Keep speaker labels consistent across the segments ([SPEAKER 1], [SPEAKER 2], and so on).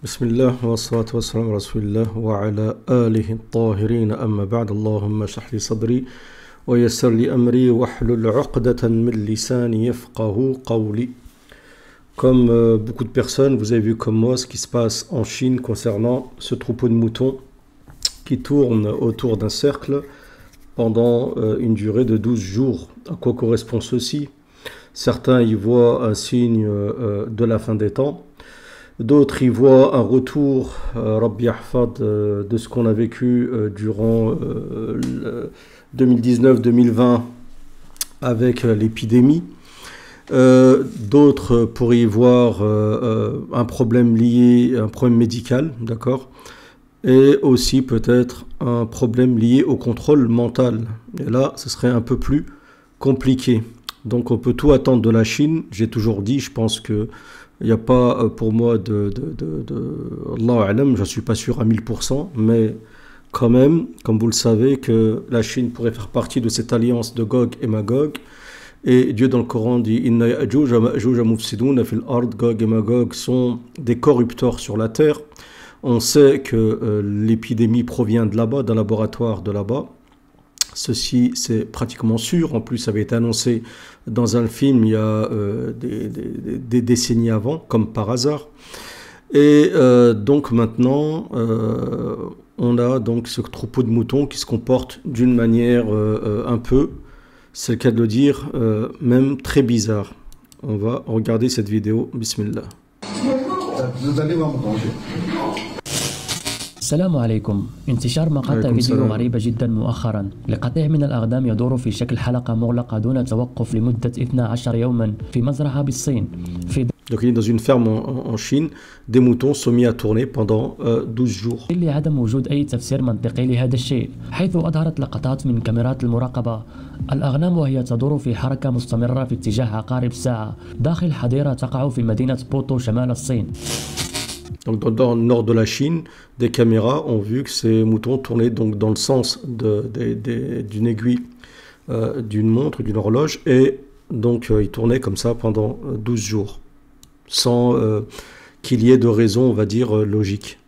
[SPEAKER 1] بسم الله والصلاة والسلام على رسول الله وعلى آله الطاهرين أما بعد اللهم اشرح لي صدري ويسر لي أمري واحلل عقدة من لساني يفقه قولي. Comme beaucoup de personnes, vous avez vu comme moi ce qui se passe en Chine concernant ce troupeau de moutons qui tourne autour d'un cercle pendant une durée de 12 jours. À quoi correspond ceci? Certains y voient un signe de la fin des temps. D'autres y voient un retour, Rabbi Ahfad, de ce qu'on a vécu durant 2019-2020 avec l'épidémie. D'autres pourraient y voir un problème lié, un problème médical, d'accord, et aussi peut-être un problème lié au contrôle mental. Et là, ce serait un peu plus compliqué. Donc on peut tout attendre de la Chine. J'ai toujours dit, je pense que il n'y a pas pour moi Allahu A'lam, je ne suis pas sûr à 1000%, mais quand même, comme vous le savez, que la Chine pourrait faire partie de cette alliance de Gog et Magog. Et Dieu dans le Coran dit Inna Ya'juj wa Ma'juj mufsiduna fil ard. Gog et Magog sont des corrupteurs sur la terre. On sait que l'épidémie provient de là-bas, d'un laboratoire de là-bas. Ceci, c'est pratiquement sûr. En plus, ça avait été annoncé dans un film il y a des décennies avant, comme par hasard. Et donc maintenant, on a donc ce troupeau de moutons qui se comporte d'une manière un peu, c'est le cas de le dire, même très bizarre. On va regarder cette vidéo. Bismillah.
[SPEAKER 2] السلام عليكم. انتشار مقاطع فيديو غريبة جدا مؤخرا لقطيع من الأغنام يدور في شكل حلقة مغلقة دون توقف لمدة 12 يوما في مزرعة بالصين.
[SPEAKER 1] Donc il est dans une ferme en Chine, des moutons sont mis à tourner pendant 12 jours.
[SPEAKER 2] لعدم وجود أي تفسير منطقي لهذا الشيء، حيث أظهرت لقطات من كاميرات المراقبة الأغنام وهي تدور في حركة مستمرة في اتجاه عقارب الساعة داخل حظيرة تقع في مدينة بوتو شمال الصين.
[SPEAKER 1] Donc dans le nord de la Chine, des caméras ont vu que ces moutons tournaient donc dans le sens d'une aiguille d'une montre, d'une horloge, et donc ils tournaient comme ça pendant 12 jours, sans qu'il y ait de raison, on va dire, logique.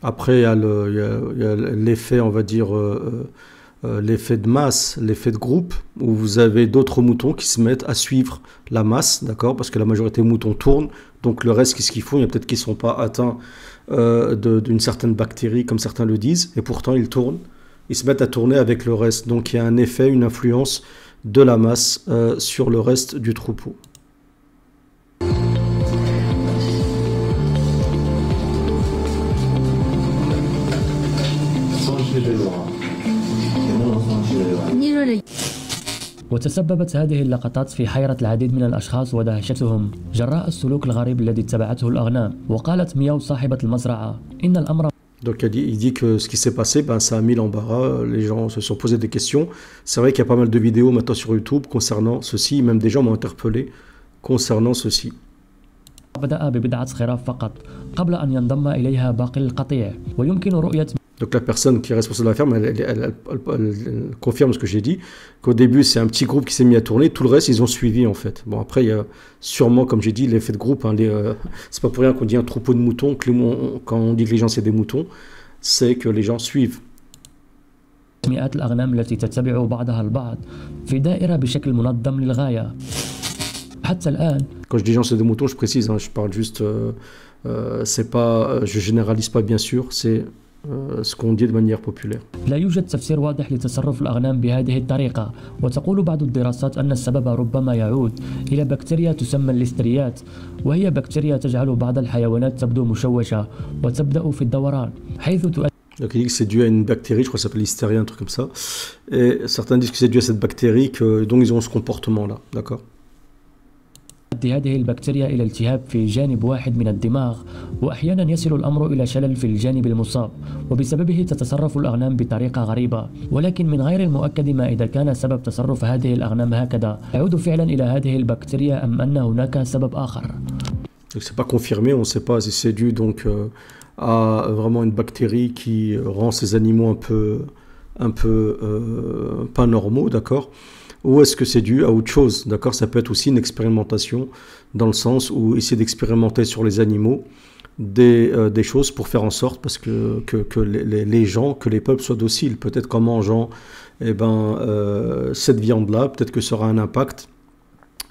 [SPEAKER 1] Après, il y a l'effet, on va dire, l'effet de masse, l'effet de groupe, où vous avez d'autres moutons qui se mettent à suivre la masse, d'accord, parce que la majorité des moutons tournent, donc le reste, qu'est-ce qu'ils font? Il y a peut-être qu'ils ne sont pas atteints d'une certaine bactérie, comme certains le disent, et pourtant ils tournent, ils se mettent à tourner avec le reste, donc il y a un effet, une influence de la masse sur le reste du troupeau.
[SPEAKER 2] وتسببت هذه اللقطات في حيرة العديد من الأشخاص ودهشتهم جراء السلوك الغريب الذي اتبعته الأغنام. وقالت مياو صاحبة المزرعة إن الأمر.
[SPEAKER 1] Donc il dit que ce qui s'est passé, ben, ça a mis l'embarras, les gens se sont posés des questions. C'est vrai qu'il y a pas mal de vidéos maintenant sur YouTube concernant ceci, même des gens m'ont interpellé concernant ceci.
[SPEAKER 2] بدأ ببضعة خراف فقط قبل أن ينضم إليها باقي القطيع ويمكن رؤية.
[SPEAKER 1] Donc la personne qui est responsable de la ferme, elle confirme ce que j'ai dit, qu'au début c'est un petit groupe qui s'est mis à tourner, tout le reste ils ont suivi en fait. Bon après il y a sûrement, comme j'ai dit, l'effet de groupe, hein, c'est pas pour rien qu'on dit un troupeau de moutons, quand on dit que les gens c'est des moutons, c'est que les gens suivent.
[SPEAKER 2] مئات الأغنام التي تتبع بعضها البعض في دائرة بشكل منظم للغاية. حتى الآن. Quand
[SPEAKER 1] je dis gens c'est des moutons, je précise, hein, je parle juste, c'est pas, je généralise pas bien sûr, c'est ce qu'on dit de manière populaire.
[SPEAKER 2] لا يوجد تفسير واضح لتصرف الأغنام بهذه الطريقة، وتقول بعض الدراسات أن السبب ربما يعود إلى بكتيريا تسمى الليستريات، وهي بكتيريا تجعل بعض الحيوانات تبدو مشوشة وتبدأ في الدوران، حيث تؤدي.
[SPEAKER 1] Donc il dit que c'est dû à une bactérie, je crois que ça s'appelle Listeria, un truc comme ça. Et certains disent que c'est dû à cette bactérie, que donc ils ont ce comportement-là, d'accord.
[SPEAKER 2] تؤدي هذه البكتيريا إلى التهاب في جانب واحد من الدماغ، وأحيانا يصل الأمر إلى شلل في الجانب المصاب، وبسببه تتصرف الأغنام بطريقة غريبة. ولكن من غير المؤكد ما إذا كان سبب تصرف هذه الأغنام هكذا يعود فعلا إلى هذه البكتيريا أم أن هناك سبب آخر.
[SPEAKER 1] C'est pas confirmé, on ne sait pas si c'est dû donc à vraiment une bactérie qui rend ces animaux un peu pas normaux, d'accord, ou est-ce que c'est dû à autre chose, d'accord. Ça peut être aussi une expérimentation dans le sens où essayer d'expérimenter sur les animaux des choses pour faire en sorte parce que les gens, que les peuples soient dociles. Peut-être qu'en mangeant cette viande-là, peut-être que ça aura un impact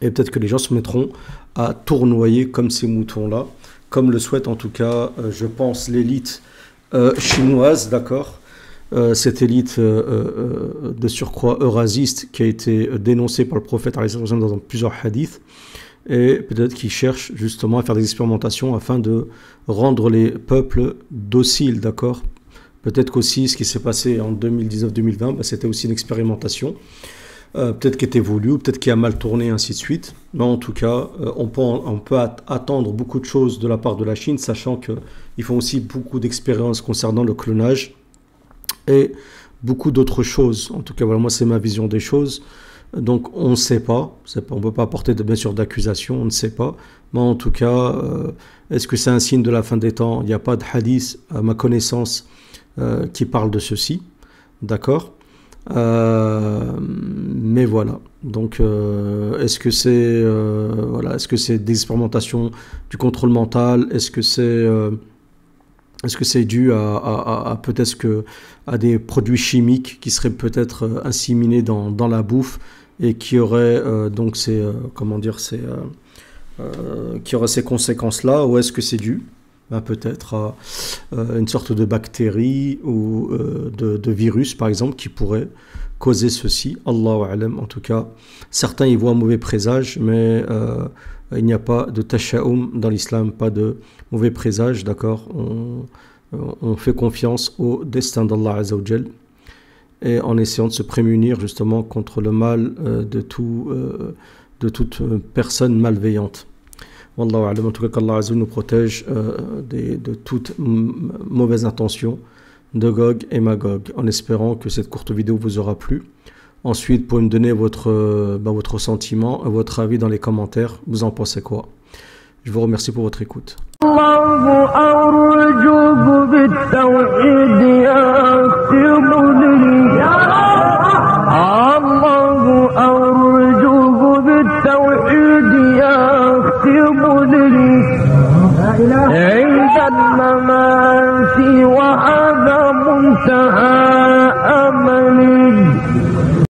[SPEAKER 1] et peut-être que les gens se mettront à tournoyer comme ces moutons-là, comme le souhaite en tout cas, je pense, l'élite chinoise, d'accord. Cette élite de surcroît eurasiste qui a été dénoncée par le prophète dans plusieurs hadiths, et peut-être qu'ils cherchent justement à faire des expérimentations afin de rendre les peuples dociles, d'accord. Peut-être qu'aussi ce qui s'est passé en 2019-2020, c'était aussi une expérimentation, peut-être qui était voulue, peut-être qui a mal tourné, ainsi de suite. Mais en tout cas, on peut attendre beaucoup de choses de la part de la Chine, sachant qu'ils font aussi beaucoup d'expériences concernant le clonage et beaucoup d'autres choses. En tout cas, voilà, moi c'est ma vision des choses. Donc on ne sait pas, on ne peut pas apporter bien sûr d'accusation, on ne sait pas. Mais en tout cas, est-ce que c'est un signe de la fin des temps? Il n'y a pas de hadith, à ma connaissance, qui parle de ceci, d'accord. Mais voilà. Donc est-ce que c'est est-ce que c'est des expérimentations du contrôle mental? Est-ce que c'est dû à peut-être à des produits chimiques qui seraient peut-être inséminés dans la bouffe et qui auraient qui auraient ces conséquences-là, ou est-ce que c'est dû peut-être à une sorte de bactérie ou de virus par exemple qui pourrait causer ceci? Allahu a'lam. En tout cas, certains y voient un mauvais présage, mais il n'y a pas de tasha'um dans l'islam, pas de mauvais présage, d'accord. On fait confiance au destin d'Allah Azza wa Jal et en essayant de se prémunir justement contre le mal de toute personne malveillante. Wallahu a'lam. En tout cas, qu'Allah Azza wa Jal nous protège de toute mauvaise intention de Gog et Magog, en espérant que cette courte vidéo vous aura plu. Ensuite, vous pouvez me donner votre sentiment, votre avis dans les commentaires. Vous en pensez quoi? Je vous remercie pour votre écoute.
[SPEAKER 3] عند الممات وهذا منتهى